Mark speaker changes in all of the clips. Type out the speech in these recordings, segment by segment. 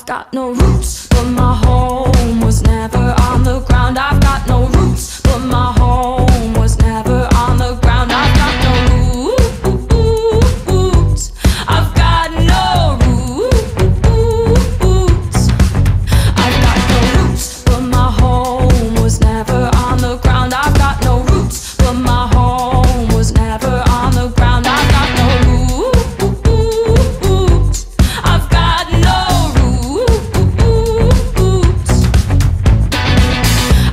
Speaker 1: got no roots, but my home was never on the ground. I've got no roots, but my home was never on the ground. I've got no roots. I've got no roots. I've got no roots, but my home was never on the ground. I've got no roots, but my home was never on the ground. I've got no roots. I've got no roots.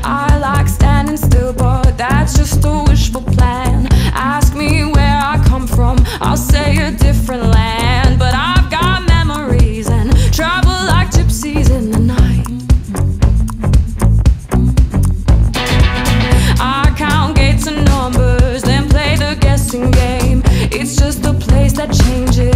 Speaker 1: I like standing still, but that's just a wishful plan. Ask me where I come from, I'll say a different land. But I've got memories and travel like gypsies in the night. I count gates and numbers, then play the guessing game. It's just a place that changes